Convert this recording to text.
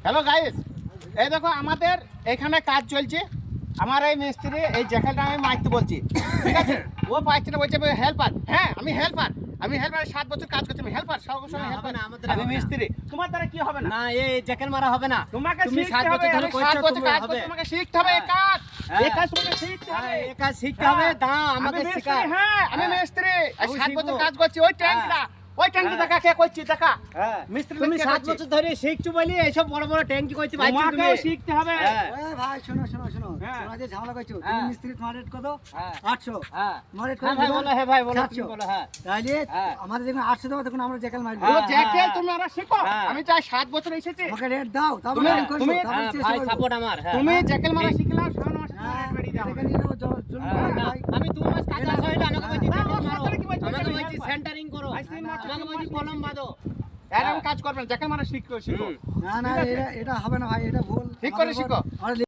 Hello guys, এই দেখো আমাদের এখানে কাজ চলছে। আমার এই মিস্ত্রি এই জ্যাকেটটা আমি মারতে বলছি, ঠিক আছে? ও পাইছে না, বলছে হেল্পার। হ্যাঁ আমি হেল্পার, 7 বছর কাজ করছি, আমি হেল্পার, সবসময় হেল্পার না। আমি মিস্ত্রি। তোমার দ্বারা কি হবে না? না এই জ্যাকেট মারা হবে না। তোমাকে তুমি শিখতে 7 হবে, বছর ধরে আমি করছো, 7 বছর তুমি কাজ হবে। করছি, তোমাকে শিখতে হবে এই কাজ। এই কাজ তোমাকে শিখতে হবে। এই কাজ শিখতে হবে, দাও আমাকে আমি শেখা। মিস্ত্রি, হ্যাঁ আমি হ্যাঁ। মিস্ত্রি। আমি 7 বছর শিখবো। কাজ করছি। ওই ট্যাঙ্কটা, ওই ট্যাঙ্কটা দেখা কে করছি, দেখা হ্যাঁ মিস্ত্রি তুমি লোককে 7 করছি। বছর ধরে শিখছো বলি এইসব বড় বড় ট্যাঙ্কি করতে পারছো তুমি। তোমাকেও শিখতে হবে। হ্যাঁ। এ ভাই শোনো হ্যাঁ। তোমরা যে ঝামেলা করছো তুমি হ্যাঁ। মিস্ত্রি তোমার রেট কত? হ্যাঁ 800 হ্যাঁ তোমার রেট হ্যাঁ কত? ভাই বলো, হ্যাঁ ভাই বলো, 700 তুমি বলো। হ্যাঁ তাইলে হ্যাঁ। আমাদের যখন 800 দেবো তখন আমরা জ্যাকেল মারবো। ও হ্যাঁ, জ্যাকেট হ্যাঁ। তুমি ওরা শিখো। হ্যাঁ। আমি চাই 7 বছর এসেছি। আমাকে রেট দাও তারপরে তুমি- আমি করবো, তুমি- তারপরে হ্যাঁ, চেষ্টা ভাই করবো। সাপোর্ট আমার। হ্যাঁ তুমি হ্যাঁ। জ্যাকেল মারা ঠিক। শিখলাও, 6 মাস হ্যাঁ, রেডি দাও। এটাকে নিয়ে নেবো, জন্য হ্যাঁ, ভাই। না, আমি 2 মাস কাজ এটা- হইলে আমাকে বলছি না, জ্যাকেট আমার মারো, সাথে কি বলছি, আমাকে আমি বলছি helper। সেন্টারিং করো, ভাই, 3 মাস, আমাকে 4 বলছি মাস কলম বাঁধো। এরকম কাজ করবেন, জ্যাকেল মারা শিখো। হুম। না না ঠিক আছে? এটা হবে না ভাই, এটা ভুল। ঠিক করে আমাদের শিখো। আমরা